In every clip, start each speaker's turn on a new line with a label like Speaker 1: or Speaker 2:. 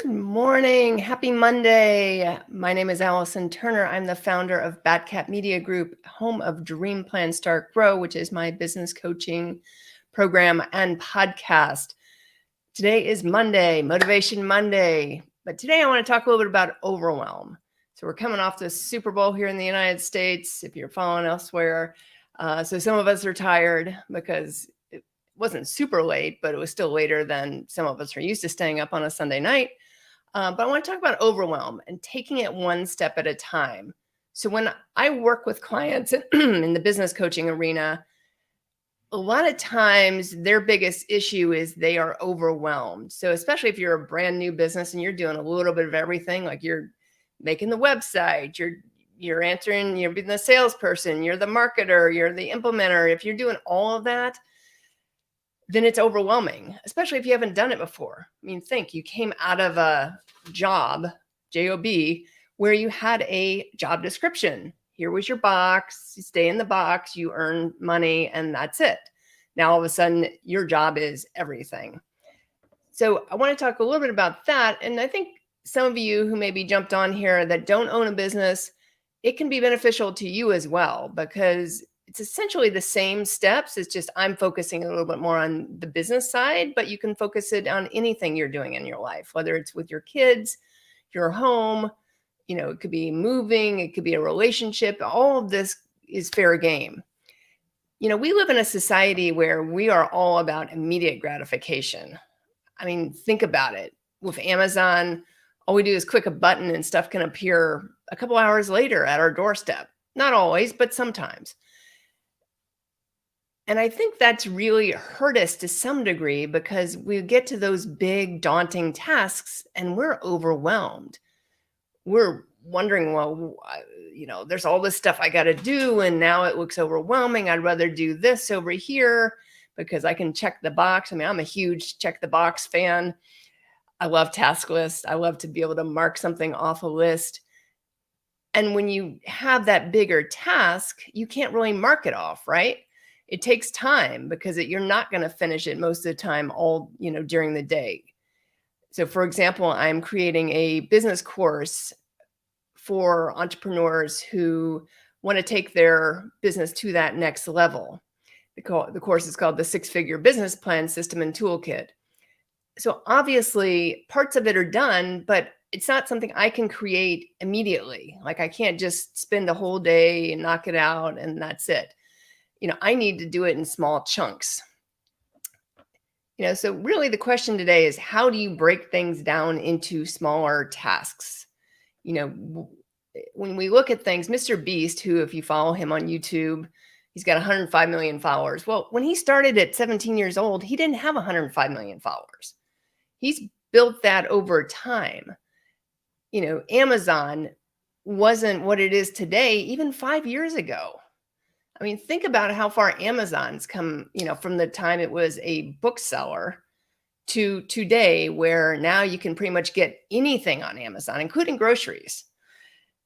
Speaker 1: Good morning. Happy Monday. My name is Allison Turner. I'm the founder of Batcat Media Group, home of Dream Plan Start Grow, which is my business coaching program and podcast. Today is Monday, Motivation Monday. But today I want to talk a little bit about overwhelm. So we're coming off the Super Bowl here in the United States, if you're following elsewhere. So some of us are tired because it wasn't super late, but it was still later than some of us are used to staying up on a Sunday night. But I want to talk about overwhelm and taking it one step at a time. So when I work with clients in the business coaching arena, a lot of times their biggest issue is they are overwhelmed. So especially if you're a brand new business and you're doing a little bit of everything, like you're making the website, you're answering, you're being the salesperson, you're the marketer, you're the implementer. If you're doing all of that, then it's overwhelming, especially if you haven't done it before. I mean, think you came out of a job, J-O-B, where you had a job description. Here was your box, you stay in the box, you earn money, and that's it. Now, all of a sudden, your job is everything. So I want to talk a little bit about that. And I think some of you who maybe jumped on here that don't own a business, it can be beneficial to you as well, because it's essentially the same steps. It's just I'm focusing a little bit more on the business side, but you can focus it on anything you're doing in your life, whether it's with your kids, your home, it could be moving, it could be a relationship. All of this is fair game. We live in a society where we are all about immediate gratification. I mean, think about it. With Amazon, all we do is click a button and stuff can appear a couple hours later at our doorstep. Not always, but sometimes. And I think that's really hurt us to some degree because we get to those big, daunting tasks and we're overwhelmed. We're wondering, well, there's all this stuff I got to do, and now it looks overwhelming. I'd rather do this over here because I can check the box. I mean, I'm a huge check the box fan. I love task lists. I love to be able to mark something off a list. And when you have that bigger task, you can't really mark it off, right? It takes time because you're not going to finish it most of the time all, during the day. So for example, I'm creating a business course for entrepreneurs who want to take their business to that next level. The course is called the Six-Figure Business Plan System and Toolkit. So obviously parts of it are done, but it's not something I can create immediately. Like I can't just spend a whole day and knock it out and that's it. I need to do it in small chunks. So really the question today is, how do you break things down into smaller tasks? When we look at things, Mr. Beast, who, if you follow him on YouTube, he's got 105 million followers. Well, when he started at 17 years old, he didn't have 105 million followers. He's built that over time. Amazon wasn't what it is today, even 5 years ago. I mean, think about how far Amazon's come, from the time it was a bookseller to today, where now you can pretty much get anything on Amazon, including groceries,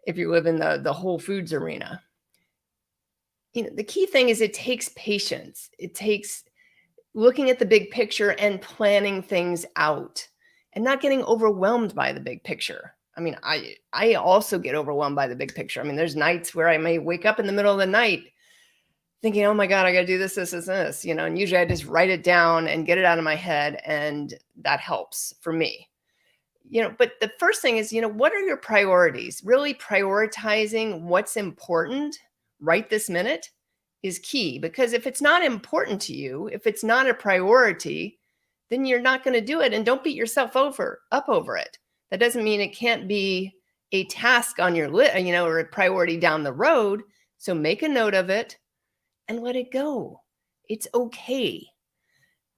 Speaker 1: if you live in the Whole Foods arena. The key thing is it takes patience. It takes looking at the big picture and planning things out and not getting overwhelmed by the big picture. I mean, I also get overwhelmed by the big picture. I mean, there's nights where I may wake up in the middle of the night thinking, oh my God, I got to do this, and usually I just write it down and get it out of my head. And that helps for me, but the first thing is, what are your priorities? Really prioritizing what's important right this minute is key, because if it's not important to you, if it's not a priority, then you're not going to do it. And don't beat yourself up over it. That doesn't mean it can't be a task on your list, or a priority down the road. So make a note of it and let it go. It's okay.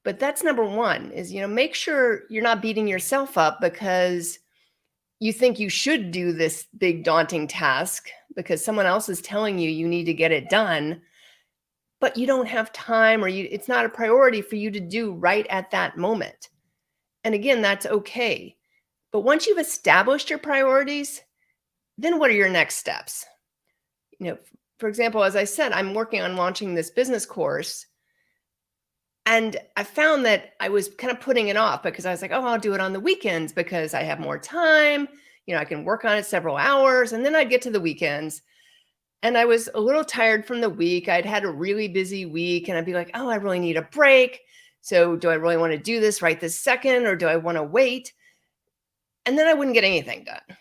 Speaker 1: But that's number one is, make sure you're not beating yourself up because you think you should do this big daunting task because someone else is telling you need to get it done, but you don't have time, or it's not a priority for you to do right at that moment. And again, that's okay. But once you've established your priorities, then what are your next steps? For example, as I said, I'm working on launching this business course. And I found that I was kind of putting it off because I was like, oh, I'll do it on the weekends because I have more time. I can work on it several hours. And then I'd get to the weekends and I was a little tired from the week. I'd had a really busy week and I'd be like, oh, I really need a break. So do I really want to do this right this second or do I want to wait? And then I wouldn't get anything done.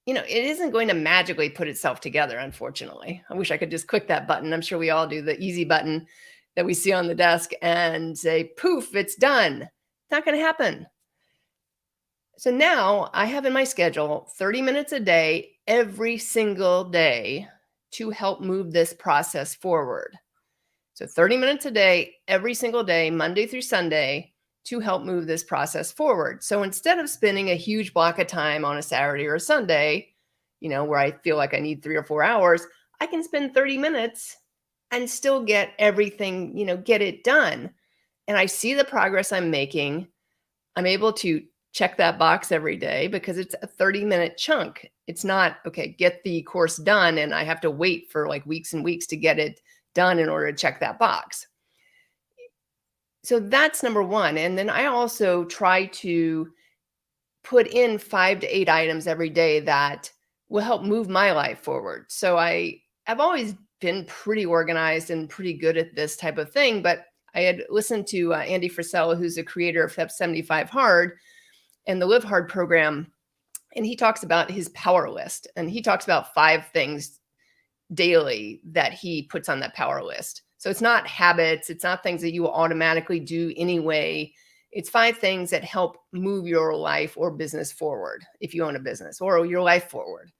Speaker 1: It isn't going to magically put itself together, unfortunately. I wish I could just click that button. I'm sure we all do, the easy button that we see on the desk and say, poof, it's done. It's not going to happen. So now I have in my schedule 30 minutes a day, every single day, to help move this process forward. So 30 minutes a day, every single day, Monday through Sunday, to help move this process forward. So instead of spending a huge block of time on a Saturday or a Sunday, where I feel like I need 3 or 4 hours, I can spend 30 minutes and still get everything, get it done. And I see the progress I'm making. I'm able to check that box every day because it's a 30-minute chunk. It's not, okay, get the course done and I have to wait for like weeks and weeks to get it done in order to check that box. So that's number one. And then I also try to put in 5 to 8 items every day that will help move my life forward. So I've always been pretty organized and pretty good at this type of thing, but I had listened to Andy Frisella, who's the creator of Step 75 Hard and the Live Hard program. And he talks about his power list. And he talks about 5 things daily that he puts on that power list. So it's not habits. It's not things that you will automatically do anyway. It's 5 things that help move your life or business forward if you own a business, or your life forward.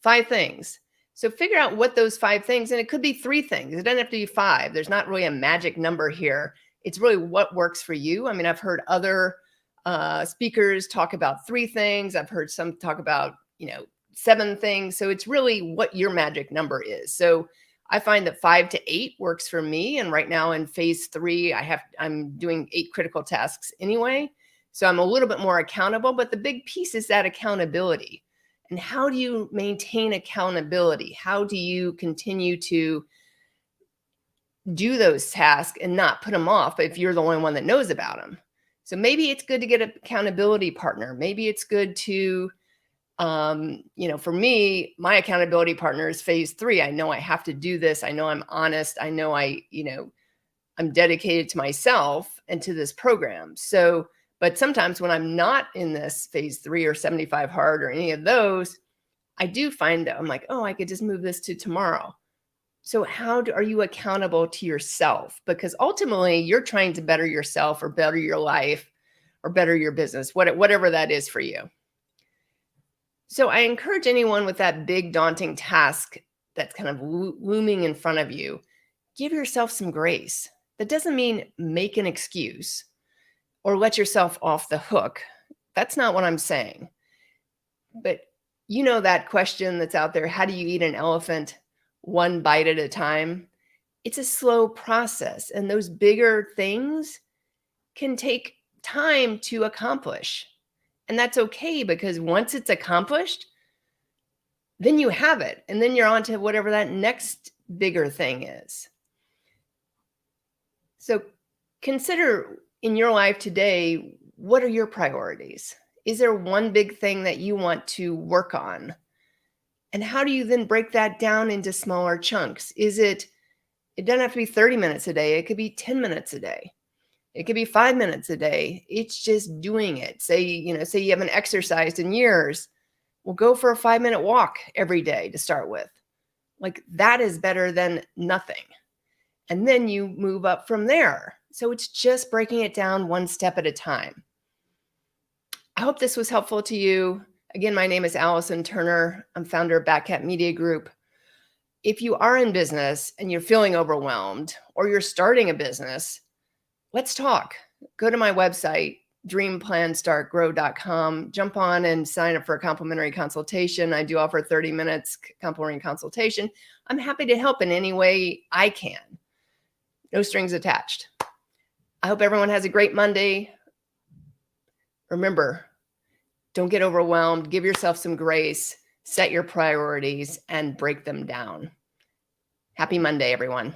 Speaker 1: 5 things. So figure out what those 5 things, and it could be 3 things. It doesn't have to be 5. There's not really a magic number here. It's really what works for you. I mean, I've heard other speakers talk about 3 things. I've heard some talk about, 7 things. So it's really what your magic number is. So I find that 5 to 8 works for me. And right now in phase 3, I'm doing 8 critical tasks anyway. So I'm a little bit more accountable, but the big piece is that accountability. And how do you maintain accountability? How do you continue to do those tasks and not put them off if you're the only one that knows about them? So maybe it's good to get an accountability partner. Maybe it's good to, for me, my accountability partner is phase 3. I know I have to do this. I know I'm honest. I know I'm dedicated to myself and to this program. So, but sometimes when I'm not in this phase 3 or 75 hard or any of those, I do find that I'm like, oh, I could just move this to tomorrow. So are you accountable to yourself? Because ultimately you're trying to better yourself or better your life or better your business, whatever that is for you. So I encourage anyone with that big daunting task that's kind of looming in front of you, give yourself some grace. That doesn't mean make an excuse or let yourself off the hook. That's not what I'm saying. But that question that's out there, how do you eat an elephant? One bite at a time? It's a slow process. And those bigger things can take time to accomplish. And that's okay, because once it's accomplished, then you have it. And then you're on to whatever that next bigger thing is. So consider in your life today, what are your priorities? Is there one big thing that you want to work on? And how do you then break that down into smaller chunks? It doesn't have to be 30 minutes a day. It could be 10 minutes a day. It could be 5 minutes a day. It's just doing it. Say you haven't exercised in years. Well, go for a 5-minute walk every day to start with. Like, that is better than nothing. And then you move up from there. So it's just breaking it down one step at a time. I hope this was helpful to you. Again, my name is Allison Turner. I'm founder of Batcat Media Group. If you are in business and you're feeling overwhelmed, or you're starting a business, let's talk. Go to my website, dreamplanstartgrow.com. Jump on and sign up for a complimentary consultation. I do offer 30 minutes complimentary consultation. I'm happy to help in any way I can. No strings attached. I hope everyone has a great Monday. Remember, don't get overwhelmed. Give yourself some grace. Set your priorities and break them down. Happy Monday, everyone.